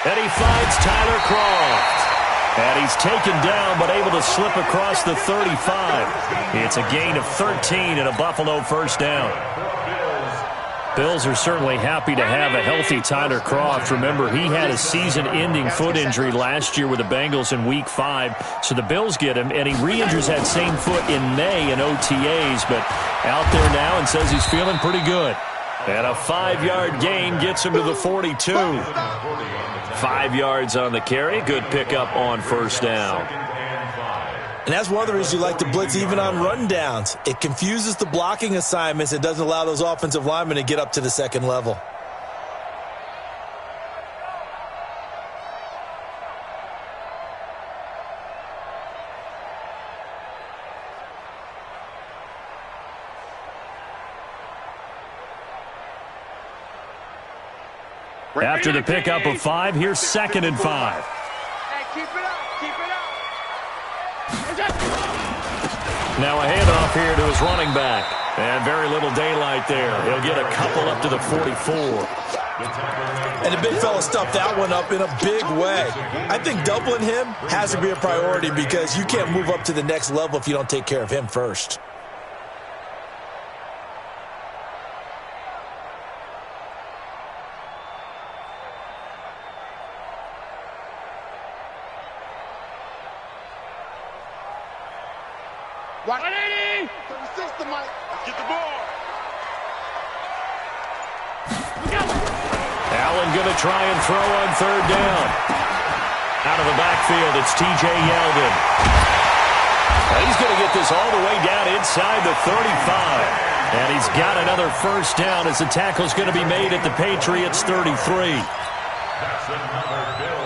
And he finds Tyler Kroft. And he's taken down but able to slip across the 35. It's a gain of 13 and a Buffalo first down. Bills are certainly happy to have a healthy Tyler Kroft. Remember, he had a season-ending foot injury last year with the Bengals in Week 5. So the Bills get him, and he re-injures that same foot in May in OTAs. But out there now and says he's feeling pretty good. And a 5-yard gain gets him to the 42. 5 yards on the carry. Good pickup on first down. And that's one of the reasons you like to blitz even on rundowns. It confuses the blocking assignments. It doesn't allow those offensive linemen to get up to the second level. After the pickup of 5, here's 2nd and 5. Hey, keep it up, keep it up. Now a handoff here to his running back. And very little daylight there. He'll get a couple up to the 44. And the big fella stuffed that one up in a big way. I think doubling him has to be a priority because you can't move up to the next level if you don't take care of him first. Watch 180! 36 to Mike. Get the ball. Allen going to try and throw on 3rd down. Out of the backfield, it's T.J. Yeldon. He's going to get this all the way down inside the 35. And he's got another first down as the tackle's going to be made at the Patriots' 33.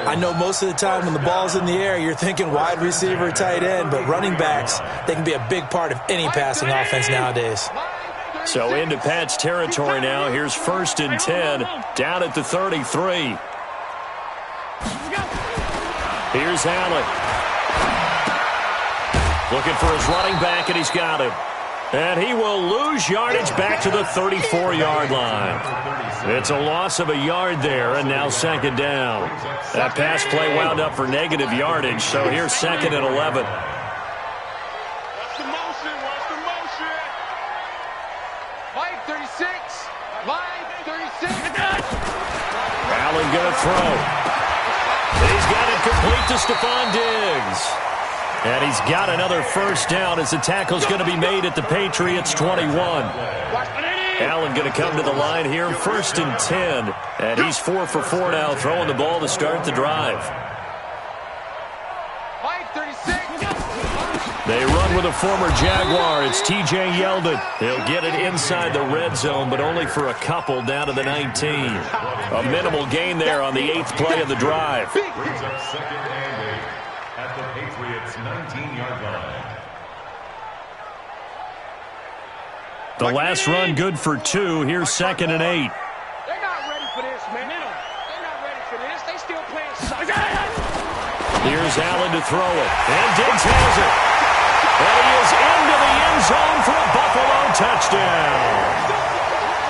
I know most of the time when the ball's in the air, you're thinking wide receiver, tight end, but running backs, they can be a big part of any passing offense nowadays. So into Pat's territory now. Here's 1st and 10, down at the 33. Here's Allen. Looking for his running back, and he's got him. And he will lose yardage back to the 34-yard line. It's a loss of a yard there, and now 2nd down. That pass play wound up for negative yardage, so here's 2nd and 11. Watch the motion, watch the motion. Mike, 36. Mike, 36. Allen going to throw. He's got it complete to Stephon Diggs. And he's got another first down as the tackle's going to be made at the Patriots' 21. Allen going to come to the line here, 1st and 10. And he's 4 for 4 now, throwing the ball to start the drive. Mike, 36. They run with a former Jaguar. It's T.J. Yeldon. He'll get it inside the red zone, but only for a couple down to the 19. A minimal gain there on the 8th play of the drive. At the Patriots' 19-yard line. The last run good for 2. Here's 2nd and 8. They're not ready for this, man. They're not ready for this. They still playing soccer. Here's Allen to throw it. And Diggs has it. And he is into the end zone for a Buffalo touchdown.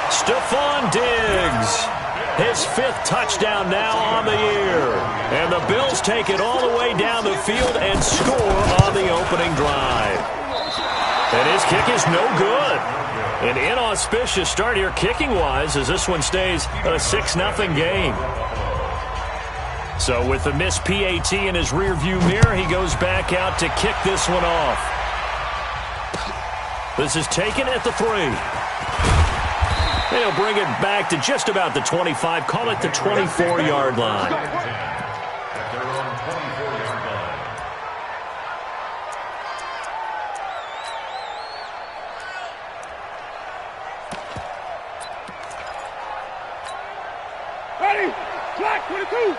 Stephon Diggs. His 5th touchdown now on the year. And the Bills take it all the way down the field and score on the opening drive. And his kick is no good. An inauspicious start here kicking-wise as this one stays a 6-0 game. So with the missed PAT in his rearview mirror, he goes back out to kick this one off. This is taken at the 3. They'll bring it back to just about the 25. Call it the 24-yard line. Ready? Black 22.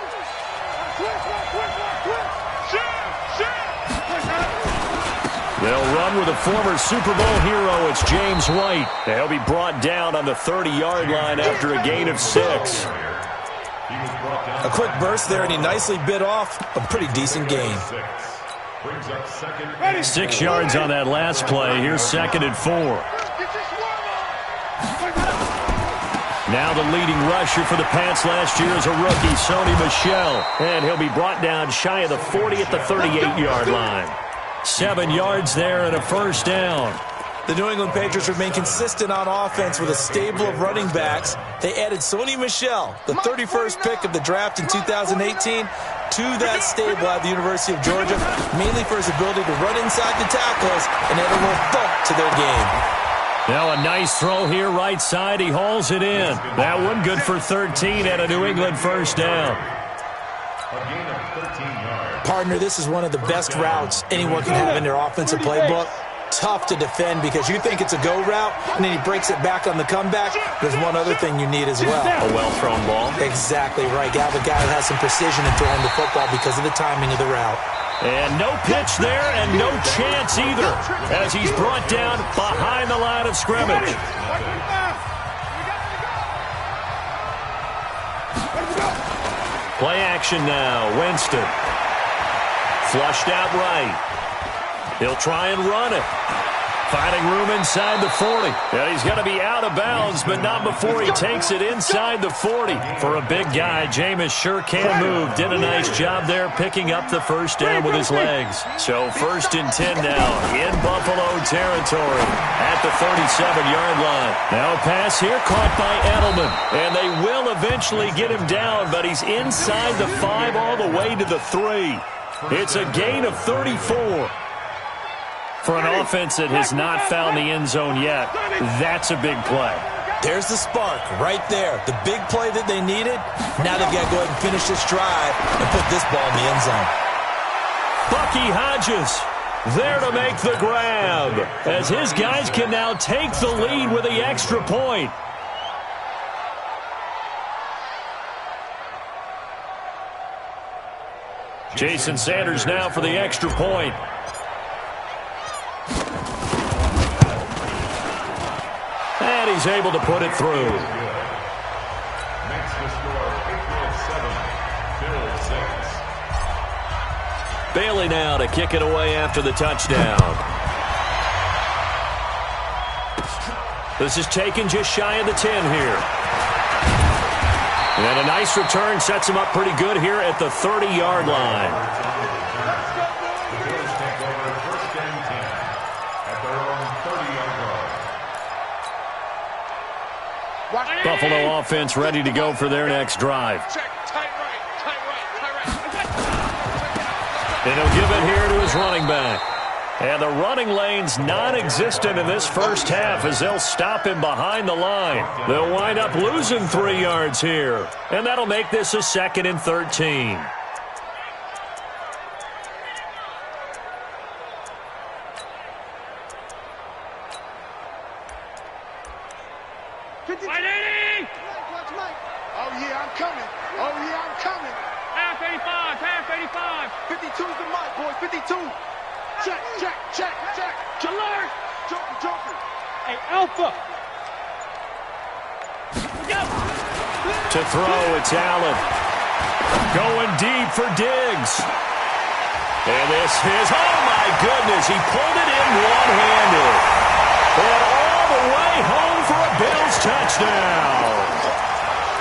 They'll run with a former Super Bowl hero. It's James White. They'll be brought down on the 30-yard line after a gain of 6. A quick burst there, and he nicely bit off a pretty decent gain. 6 yards on that last play. Here's 2nd and 4. Now the leading rusher for the Pats last year is a rookie, Sony Michel. And he'll be brought down shy of the 40 at the 38-yard line. 7 yards there and a first down. The New England Patriots remain consistent on offense with a stable of running backs. They added Sony Michel, the 31st pick of the draft in 2018, to that stable at the University of Georgia, mainly for his ability to run inside the tackles and add a little thump to their game. Now a nice throw here right side. He hauls it in. That one good for 13 and a New England first down. A gain of 13 yards. Partner, this is one of the best routes anyone can have in their offensive playbook. Tough to defend because you think it's a go route, and then he breaks it back on the comeback. There's one other thing you need as well. A well-thrown ball. Exactly right. You have a guy who has some precision in throwing the football because of the timing of the route. And no pitch there and no chance either as he's brought down behind the line of scrimmage. Play action now. Winston. Flushed out right. He'll try and run it. Finding room inside the 40. And he's going to be out of bounds, but not before he takes it inside the 40. For a big guy, Jameis sure can move. Did a nice job there picking up the first down with his legs. So 1st and 10 now in Buffalo territory at the 37-yard line. Now a pass here caught by Edelman. And they will eventually get him down, but he's inside the 5 all the way to the 3. It's a gain of 34. For an offense that has not found the end zone yet, that's a big play. There's the spark right there. The big play that they needed. Now they've got to go ahead and finish this drive and put this ball in the end zone. Bucky Hodges there to make the grab as his guys can now take the lead with the extra point. Jason Sanders now for the extra point. And he's able to put it through. Makes the score Patriots 7, Bills 6. Bailey now to kick it away after the touchdown. This is taken just shy of the 10 here. And a nice return sets him up pretty good here at the 30-yard line. Buffalo offense ready to go for their next drive. And he'll give it here to his running back. And the running lane's non-existent in this first half as they'll stop him behind the line. They'll wind up losing 3 yards here. And that'll make this a 2nd and 13. To throw, it's Allen. Going deep for Diggs. And this is, oh my goodness, he pulled it in one-handed. And all the way home for a Bills touchdown.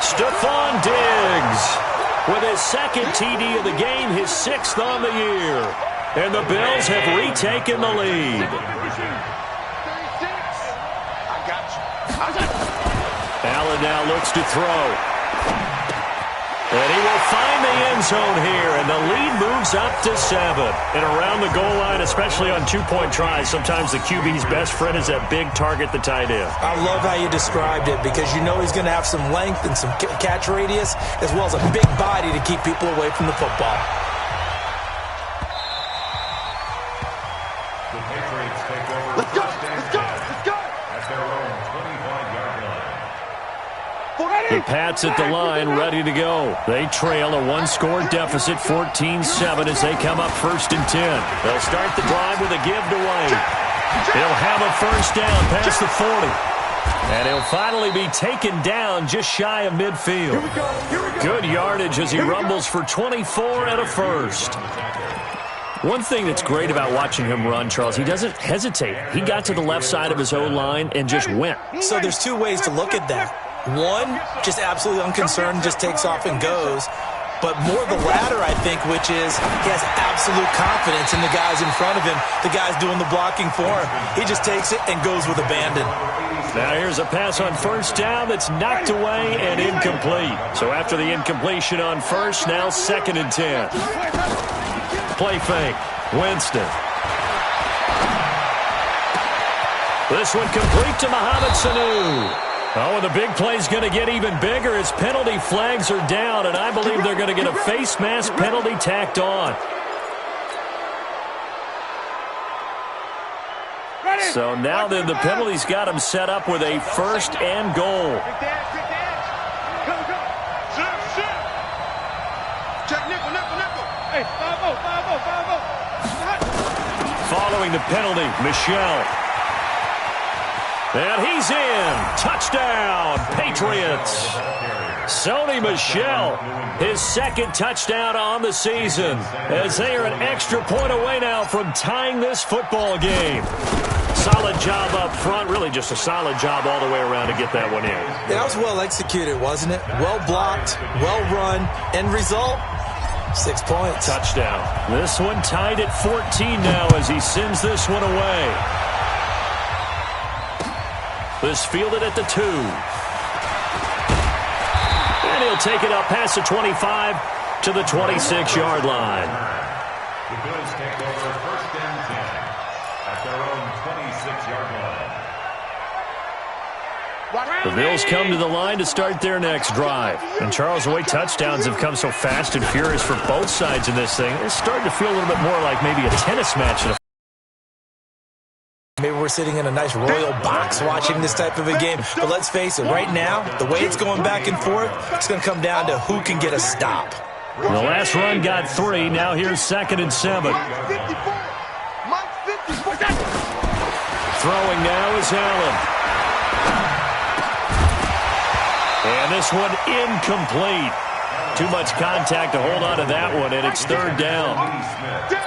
Stephon Diggs with his 2nd TD of the game, his 6th on the year. And the Bills have retaken the lead. Allen now looks to throw. And he will find the end zone here, and the lead moves up to 7. And around the goal line, especially on 2-point tries, sometimes the QB's best friend is that big target, the tight end. I love how you described it because you know he's going to have some length and some catch radius as well as a big body to keep people away from the football. The Patriots take over. Let's go! At their own 25-yard line. The Pats at the line, ready to go. They trail a 1-score deficit, 14-7, as they come up 1st and 10. They'll start the drive with a give to White. He'll have a first down past the 40. And he'll finally be taken down just shy of midfield. Good yardage as he rumbles for 24 and a first. One thing that's great about watching him run, Charles, he doesn't hesitate. He got to the left side of his O-line and just went. So there's 2 ways to look at that. One, just absolutely unconcerned, just takes off and goes. But more the latter, I think, which is he has absolute confidence in the guys in front of him, the guys doing the blocking for him. He just takes it and goes with abandon. Now here's a pass on first down that's knocked away and incomplete. So after the incompletion on first, now 2nd and 10. Play fake. Winston. This one complete to Mohamed Sanu. Oh, and the big play's going to get even bigger as penalty flags are down, and I believe they're going to get a face mask penalty tacked on. So now then the penalty's got him set up with a 1st and goal. Following the penalty, Michel. And he's in. Touchdown, Patriots. Sony Michel, his 2nd touchdown on the season, as they are an extra point away now from tying this football game. Solid job up front, really just a solid job all the way around to get that one in. That was well executed, wasn't it? Well blocked, well run, end result, 6 points. Touchdown. This one tied at 14 now as he sends this one away. This fielded at the 2. And he'll take it up past the 25 to the 26-yard line. The Bills take over 1st and 10 at their own 26-yard line. The Bills come to the line to start their next drive. And Charles, the way touchdowns have come so fast and furious for both sides in this thing, it's starting to feel a little bit more like maybe a tennis match. Maybe we're sitting in a nice royal box watching this type of a game. But let's face it, right now, the way it's going back and forth, it's going to come down to who can get a stop. The last run got 3. Now here's 2nd and 7. Throwing now is Allen. And this one incomplete. Too much contact to hold on to that one, and it's 3rd down.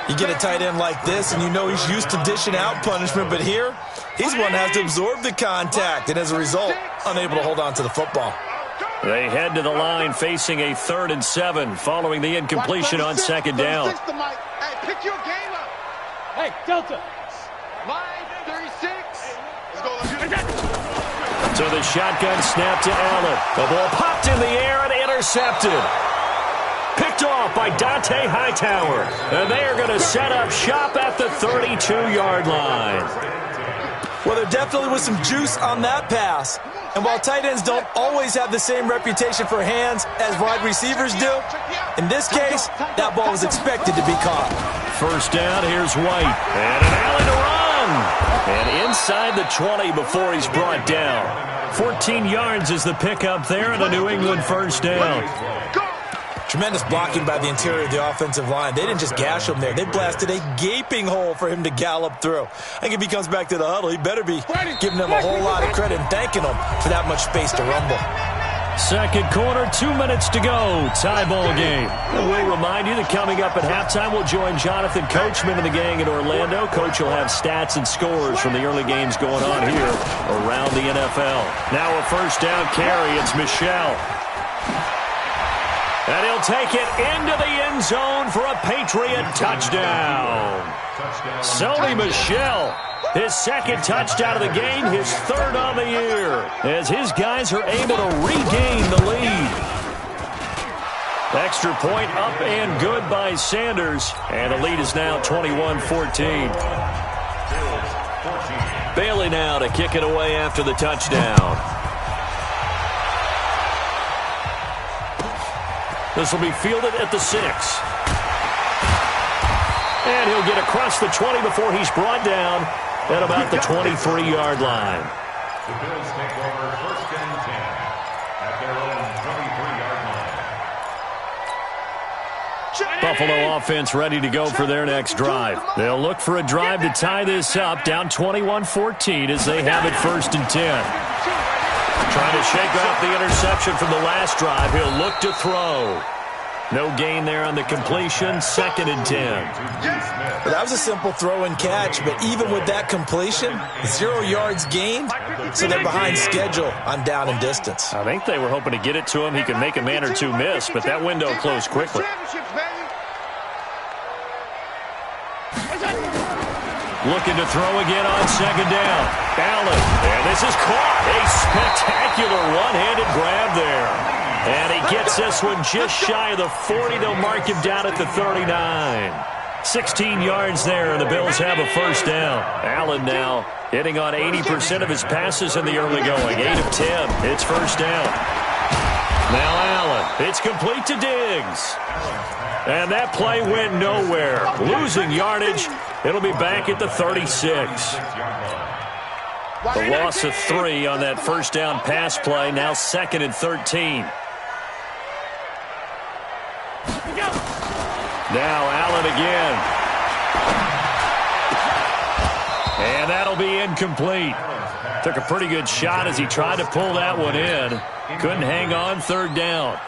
You get a tight end like this, and you know he's used to dishing out punishment, but here, he's one that has to absorb the contact, and as a result, unable to hold on to the football. They head to the line facing a 3rd and 7 following the incompletion on 2nd down. Hey, pick your game up. Hey, Delta. Line 36. So the shotgun snap to Allen. The ball popped in the air and intercepted. Picked off by Dante Hightower. And they are going to set up shop at the 32-yard line. Well, there definitely was some juice on that pass. And while tight ends don't always have the same reputation for hands as wide receivers do, in this case, that ball was expected to be caught. 1st down, here's White. And an alley to run. And inside the 20 before he's brought down. 14 yards is the pickup there and a New England 1st down. Tremendous blocking by the interior of the offensive line. They didn't just gash him there. They blasted a gaping hole for him to gallop through. I think if he comes back to the huddle, he better be giving them a whole lot of credit and thanking them for that much space to rumble. 2nd quarter, 2 minutes to go. Tie ball game. And we'll remind you that coming up at halftime, we'll join Jonathan Coachman and the gang in Orlando. Coach will have stats and scores from the early games going on here around the NFL. Now a 1st down carry. It's Michel. And he'll take it into the end zone for a Patriot touchdown. Sony Michel, his 2nd touchdown of the game, his 3rd on the year, as his guys are able to regain the lead. Extra point up and good by Sanders, and the lead is now 21-14. Bailey now to kick it away after the touchdown. This will be fielded at the 6. And he'll get across the 20 before he's brought down at about the 23-yard line. The Bills take over 1st and 10 at their own 23-yard line. Buffalo offense ready to go for their next drive. They'll look for a drive to tie this up, down 21-14 as they have it 1st and 10. Trying to shake off the interception from the last drive. He'll look to throw. No gain there on the completion. 2nd and 10. Well, that was a simple throw and catch, but even with that completion, 0 yards gained, so they're behind schedule on down and distance. I think they were hoping to get it to him. He could make a man or two miss, but that window closed quickly. Looking to throw again on 2nd down. Allen, and this is caught. A spectacular one-handed grab there. And he gets this one just shy of the 40. They'll mark him down at the 39. 16 yards there, and the Bills have a 1st down. Allen now hitting on 80% of his passes in the early going. 8 of 10. It's 1st down. Now Allen. It's complete to Diggs. And that play went nowhere. Losing yardage. It'll be back at the 36. The loss of 3 on that 1st down pass play. Now 2nd and 13. Now Allen again. And that'll be incomplete. Took a pretty good shot as he tried to pull that one in. Couldn't hang on. 3rd down.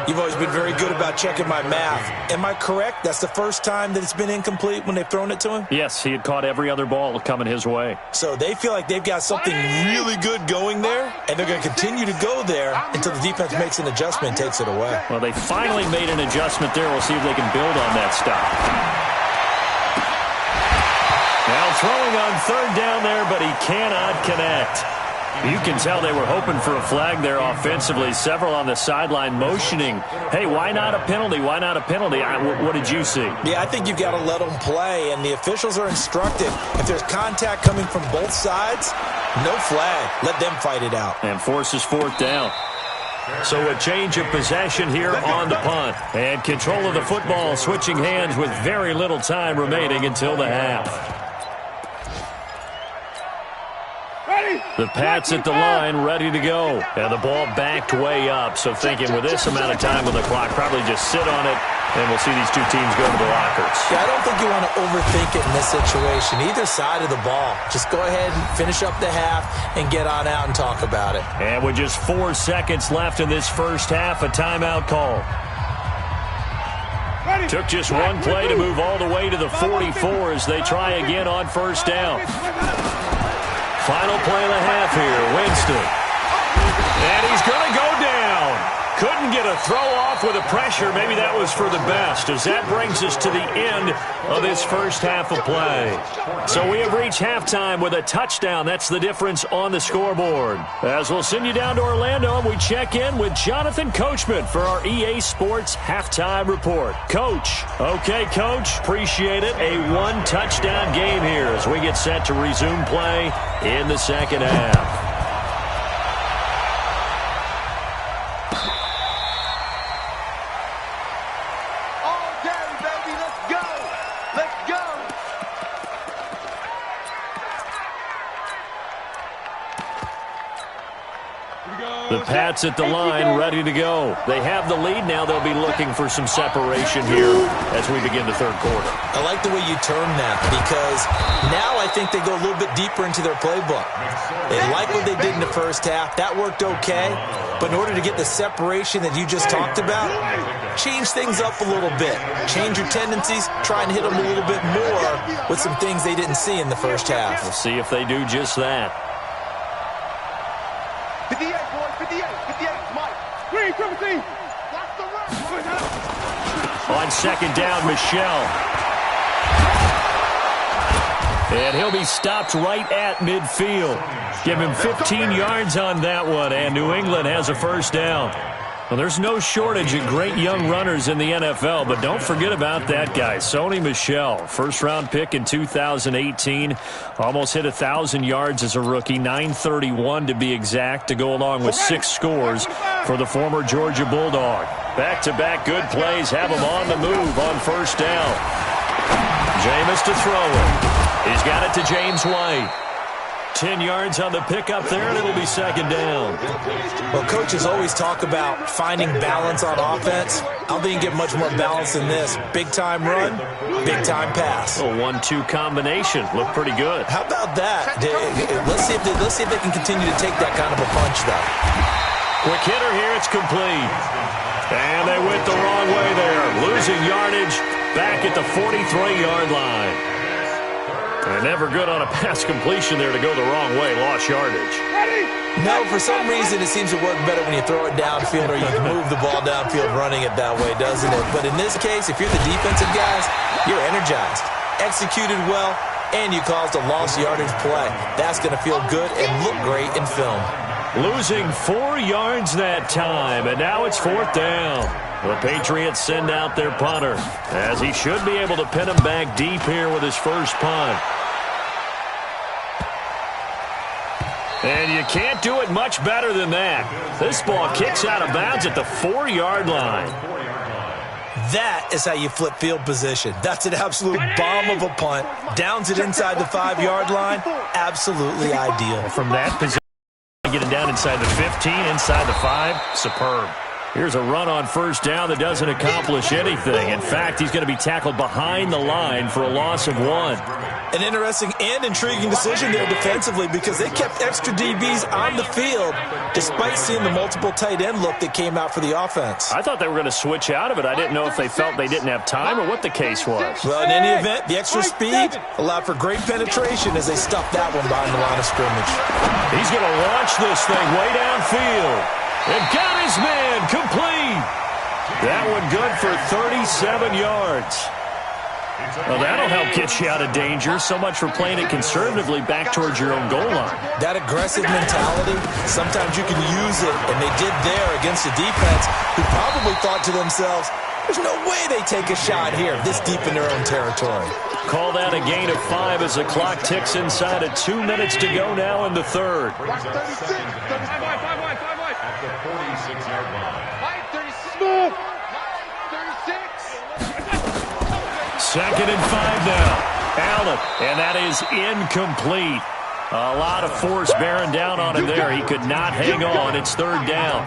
You've always been very good about checking my math. Am I correct? That's the first time that it's been incomplete when they've thrown it to him? Yes, he had caught every other ball coming his way. So they feel like they've got something really good going there, and they're going to continue to go there until the defense makes an adjustment and takes it away. Well, they finally made an adjustment there. We'll see if they can build on that stop. Now throwing on 3rd down there, but he cannot connect. You can tell they were hoping for a flag there offensively. Several on the sideline motioning, hey, why not a penalty? Why not a penalty? What did you see? Yeah, I think you've got to let them play, and the officials are instructed. If there's contact coming from both sides, no flag. Let them fight it out. And forces 4th down. So a change of possession here on the punt. And control of the football switching hands with very little time remaining until the half. The Pats at the line, ready to go. And the ball backed way up. So thinking with this amount of time on the clock, probably just sit on it, and we'll see these two teams go to the lockers. Yeah, I don't think you want to overthink it in this situation. Either side of the ball. Just go ahead and finish up the half and get on out and talk about it. And with just 4 seconds left in this first half, a timeout call. Took just one play to move all the way to the 44 as they try again on 1st down. Final play of the half here, Winston. And he's going to go down. Couldn't get a throw off with the pressure. Maybe that was for the best, as that brings us to the end of this first half of play. So we have reached halftime with a touchdown. That's the difference on the scoreboard. As we'll send you down to Orlando, and we check in with Jonathan Coachman for our EA Sports Halftime Report. Coach. Okay, Coach. Appreciate it. A 1-touchdown game here as we get set to resume play in the second half. The Pats at the line, ready to go. They have the lead now. They'll be looking for some separation here as we begin the third quarter. I like the way you term that, because now I think they go a little bit deeper into their playbook. They like what they did in the first half. That worked okay. But in order to get the separation that you just talked about, change things up a little bit. Change your tendencies. Try and hit them a little bit more with some things they didn't see in the first half. We'll see if they do just that. 58, boys, 58, Mike. Green, triple team. Watch the run. On second down, Michel. And he'll be stopped right at midfield. Give him 15 yards on that one, and New England has a first down. Well, there's no shortage of great young runners in the NFL, but don't forget about that guy, Sony Michel. First-round pick in 2018. Almost hit 1,000 yards as a rookie, 931 to be exact, to go along with 6 scores for the former Georgia Bulldog. Back-to-back good plays have him on the move on first down. Jameis to throw it. He's got it to James White. 10 yards on the pickup there, and it'll be second down. Well, coaches always talk about finding balance on offense. I don't think you get much more balance than this. Big-time run, big-time pass. A 1-2 combination. Looked pretty good. How about that? Let's see if they can continue to take that kind of a punch, though. Quick hitter here. It's complete. And they went the wrong way back at the 43-yard line. And never good on a pass completion there to go the wrong way. Lost yardage. No, for some reason it seems to work better when you throw it downfield or you can move the ball downfield running it that way, doesn't it? But in this case, if you're the defensive guys, you're energized, executed well, and you caused a lost yardage play. That's going to feel good and look great in film. Losing 4 yards that time, and now it's 4th down. The Patriots send out their punter, as he should be able to pin him back deep here with his first punt. And you can't do it much better than that. This ball kicks out of bounds at the 4-yard line. That is how you flip field position. That's an absolute bomb of a punt. Downs it inside the 5-yard line. Absolutely ideal. From that position, getting down inside the 15, inside the 5, superb. Here's a run on first down that doesn't accomplish anything. In fact, he's going to be tackled behind the line for a loss of 1. An interesting and intriguing decision there defensively because they kept extra DBs on the field despite seeing the multiple tight end look that came out for the offense. I thought they were going to switch out of it. I didn't know if they felt they didn't have time or what the case was. Well, in any event, the extra speed allowed for great penetration as they stuffed that one behind the line of scrimmage. He's going to launch this thing way downfield. And got his man complete. That one good for 37 yards. Well, that'll help get you out of danger. So much for playing it conservatively back towards your own goal line. That aggressive mentality, sometimes you can use it, and they did there against a defense who probably thought to themselves, there's no way they take a shot here this deep in their own territory. Call that a gain of 5 as the clock ticks inside of 2 minutes to go now in the third. At the 46-yard line. 2nd and 5 now. Allen, and that is incomplete. A lot of force bearing down on him there. He could not hang on. It's 3rd down.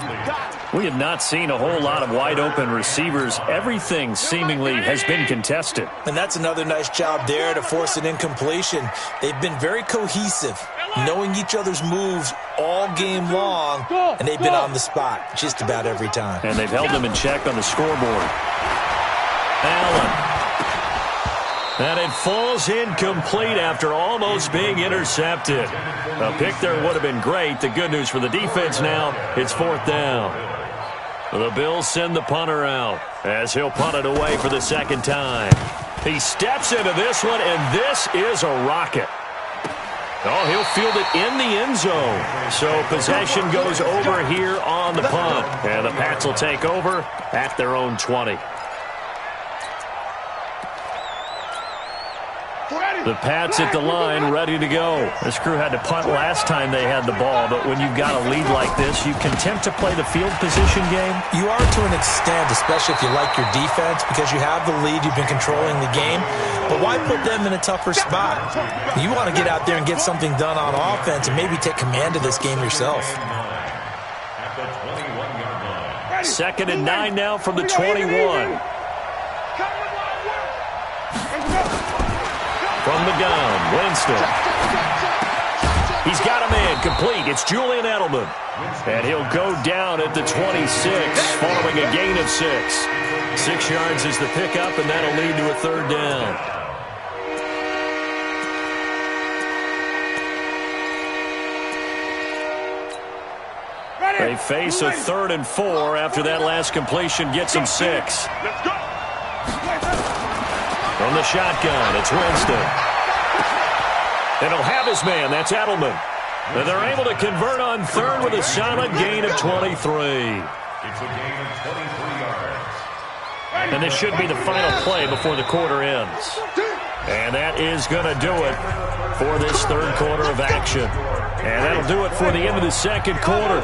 We have not seen a whole lot of wide-open receivers. Everything seemingly has been contested. And that's another nice job there to force an incompletion. They've been very cohesive, knowing each other's moves all game long, and they've been on the spot just about every time. And they've held them in check on the scoreboard. Allen. And it falls incomplete after almost being intercepted. A pick there would have been great. The good news for the defense now, it's 4th down. The Bills send the punter out as he'll punt it away for the 2nd time. He steps into this one, and this is a rocket. Oh, he'll field it in the end zone. So possession goes over here on the punt. And the Pats will take over at their own 20. The Pats at the line, ready to go. This crew had to punt last time they had the ball, but when you've got a lead like this, you can attempt to play the field position game. You are to an extent, especially if you like your defense, because you have the lead, you've been controlling the game. But why put them in a tougher spot? You want to get out there and get something done on offense and maybe take command of this game yourself. At the 21-yard line. 2nd and 9 now from the 21. From the gun, Winston. He's got a man complete. It's Julian Edelman. And he'll go down at the 26 following a gain of 6. 6 yards is the pickup, and that'll lead to a 3rd down. They face a 3rd and 4 after that last completion gets them 6. From the shotgun, it's Winston. And he'll have his man. That's Edelman. And they're able to convert on 3rd with a solid gain of 23. It's a gain of 23 yards. And this should be the final play before the quarter ends. And that is going to do it for this 3rd quarter of action. And that'll do it for the end of the 2nd quarter.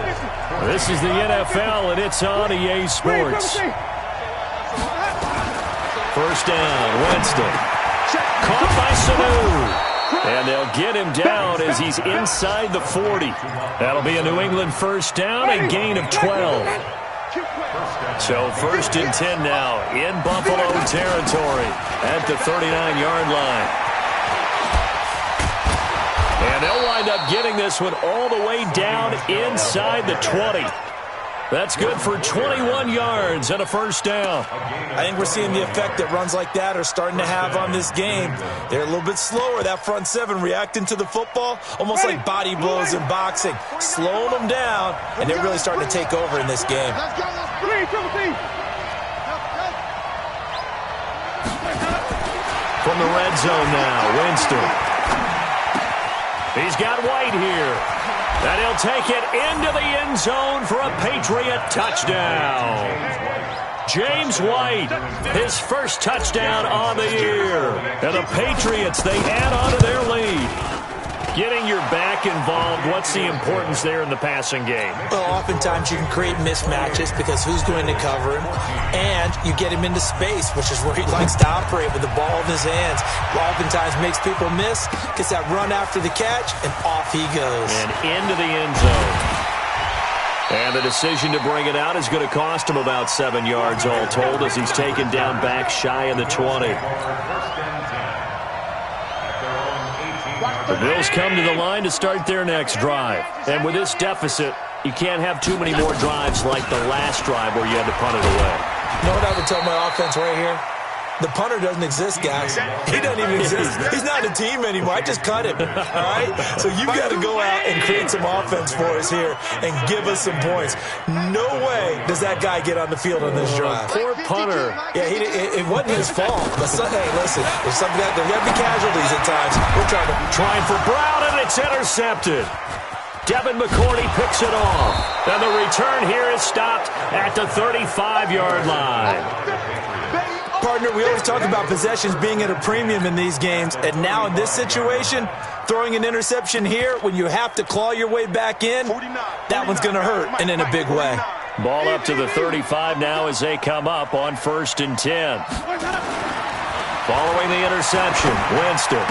This is the NFL, and it's on EA Sports. First down, Winston. Caught by Sanu. And they'll get him down as he's inside the 40. That'll be a New England first down, a gain of 12. So 1st and 10 now in Buffalo territory at the 39-yard line. And they'll wind up getting this one all the way down inside the 20. That's good for 21 yards and a first down. I think we're seeing the effect that runs like that are starting to have on this game. They're a little bit slower, that front seven, reacting to the football, almost like body blows in boxing, slowing them down, and they're really starting to take over in this game. Let's go, let's go. 3, triple T. From the red zone now, Winston. He's got White here. And he'll take it into the end zone for a Patriot touchdown. James White, his first touchdown on the year. And the Patriots, they add on to their lead. Getting your back involved, what's the importance there in the passing game? Well, oftentimes you can create mismatches because who's going to cover him? And you get him into space, which is where he likes to operate with the ball in his hands. Oftentimes makes people miss, gets that run after the catch, and off he goes. And into the end zone. And the decision to bring it out is going to cost him about 7 yards all told as he's taken down back shy of the 20. The Bills come to the line to start their next drive. And with this deficit, you can't have too many more drives like the last drive where you had to punt it away. You know what I would tell my offense right here? The punter doesn't exist, guys. He doesn't even exist. He's not a team anymore. I just cut him, all right? So you've got to go out and create some offense for us here and give us some points. No way does that guy get on the field on this drive. Poor punter. Yeah, it wasn't his fault. But hey, listen, there's something there got to be casualties at times. We're trying for Brown, and it's intercepted. Devin McCourty picks it off. And the return here is stopped at the 35-yard line. Partner, we always talk about possessions being at a premium in these games, and now in this situation, throwing an interception here when you have to claw your way back in, that one's going to hurt, and in a big way. Ball up to the 35 now as they come up on 1st and 10. Following the interception, Winston.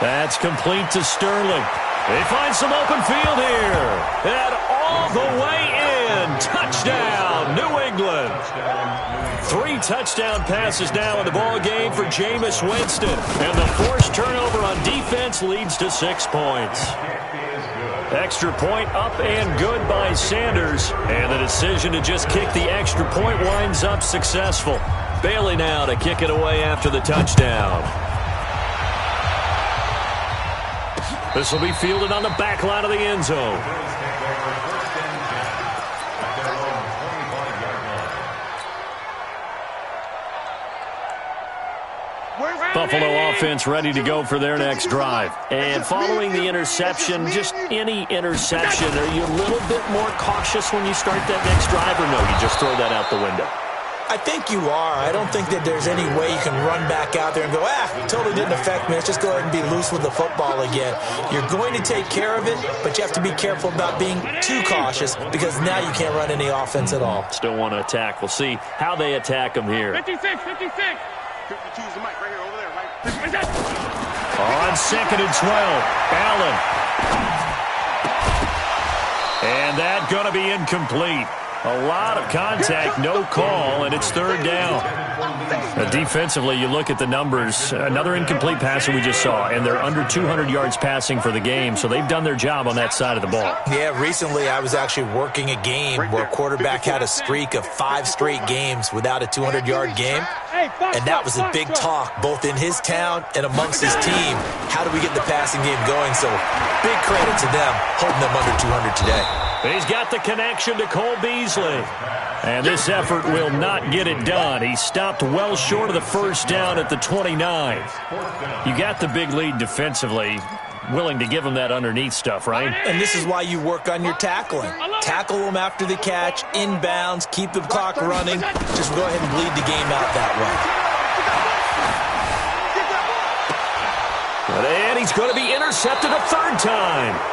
That's complete to Sterling. They find some open field here. And all the way in. Touchdown, New England. 3 touchdown passes now in the ball game for Jameis Winston. And the forced turnover on defense leads to 6 points. Extra point up and good by Sanders. And the decision to just kick the extra point winds up successful. Bailey now to kick it away after the touchdown. This will be fielded on the back line of the end zone. Buffalo offense ready to go for their next drive. And following the interception, just any interception, are you a little bit more cautious when you start that next drive, or no, you just throw that out the window? I think you are. I don't think that there's any way you can run back out there and go, totally didn't affect me. Let's just go ahead and be loose with the football again. You're going to take care of it, but you have to be careful about being too cautious because now you can't run any offense at all. Still want to attack. We'll see how they attack them here. 56. 52 is the mic right here, over there, right? On 2nd and 12, Allen. And that going to be incomplete. A lot of contact, no call, and it's 3rd down. Defensively, you look at the numbers. Another incomplete pass that we just saw, and they're under 200 yards passing for the game, so they've done their job on that side of the ball. Yeah, recently I was actually working a game where a quarterback had a streak of 5 straight games without a 200-yard game, and that was a big talk both in his town and amongst his team. How do we get the passing game going? So big credit to them holding them under 200 today. He's got the connection to Cole Beasley. And this effort will not get it done. He stopped well short of the first down at the 29. You got the big lead defensively. Willing to give him that underneath stuff, right? And this is why you work on your tackling. Tackle them after the catch, inbounds, keep the clock running. Just go ahead and bleed the game out that way. And he's going to be intercepted a 3rd time.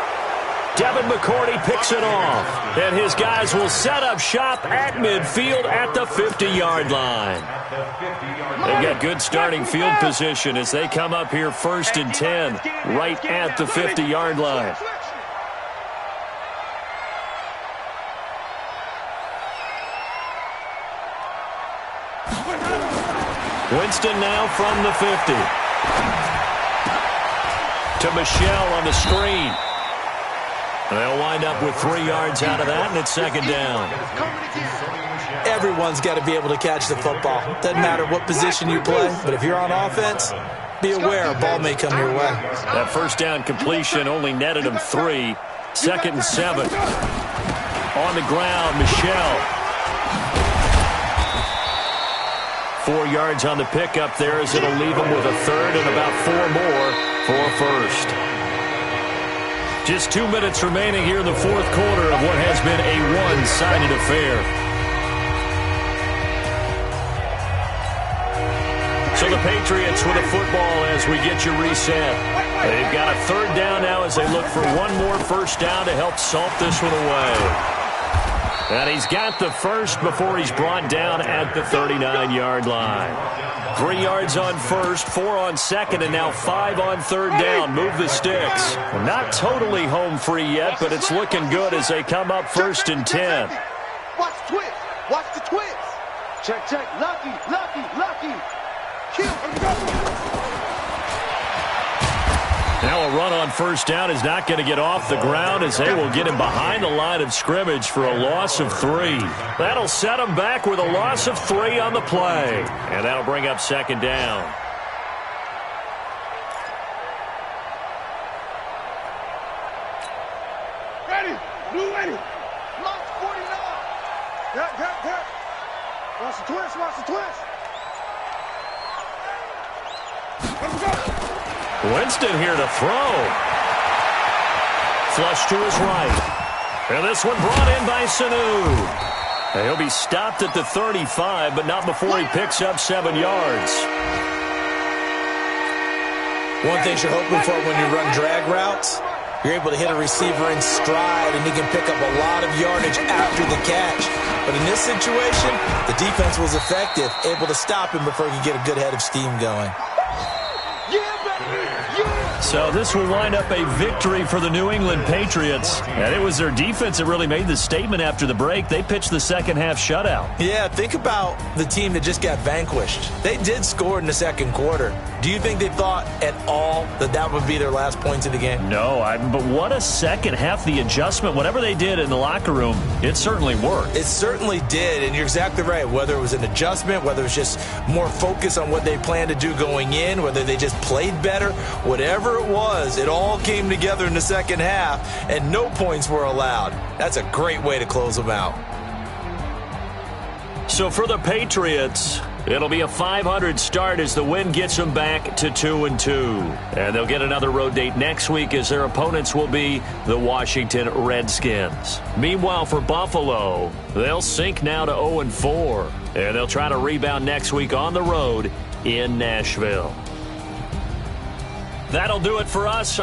Devin McCourty picks it off. And his guys will set up shop at midfield at the 50-yard line. They've got good starting field position as they come up here 1st and 10, right at the 50-yard line. Winston now from the 50. To Michel on the screen. They'll wind up with 3 yards out of that, and it's second down. Everyone's got to be able to catch the football. Doesn't matter what position you play, but if you're on offense, be aware a ball may come your way. That first down completion only netted him 3. Second and 7. On the ground, Michel. 4 yards on the pickup there as it'll leave him with a third and about 4 more for a first. Just 2 minutes remaining here in the fourth quarter of what has been a one-sided affair. So the Patriots with a football as we get you reset. They've got a third down now as they look for one more first down to help salt this one away. And he's got the first before he's brought down at the 39-yard line. 3 yards on first, 4 on second, and now 5 on third down. Move the sticks. Not totally home free yet, but it's looking good as they come up first and 10. Watch the twist. Watch the twist. Check, check. Lucky, lucky, lucky. Kill. Now a run on first down is not going to get off the ground as they will get him behind the line of scrimmage for a loss of 3. That'll set him back with a loss of 3 on the play. And that'll bring up second down. Ready. Blue ready. Launch 49. Get. Watch the twist. Watch the twist. Let's go. Winston here to throw. Flush to his right. And this one brought in by Sanu. And he'll be stopped at the 35, but not before he picks up 7 yards. One thing you're hoping for when you run drag routes, you're able to hit a receiver in stride, and he can pick up a lot of yardage after the catch. But in this situation, the defense was effective, able to stop him before he could get a good head of steam going. So this will wind up a victory for the New England Patriots. And it was their defense that really made the statement after the break. They pitched the second half shutout. Yeah, think about the team that just got vanquished. They did score in the second quarter. Do you think they thought at all that that would be their last points of the game? No, but what a second half. The adjustment, whatever they did in the locker room, it certainly worked. It certainly did, and you're exactly right. Whether it was an adjustment, whether it was just more focus on what they planned to do going in, whether they just played better, whatever it was, it all came together in the second half, and no points were allowed. That's a great way to close them out. So for the Patriots, it'll be a .500 start as the win gets them back to 2-2. And they'll get another road date next week as their opponents will be the Washington Redskins. Meanwhile, for Buffalo, they'll sink now to 0-4. And they'll try to rebound next week on the road in Nashville. That'll do it for us.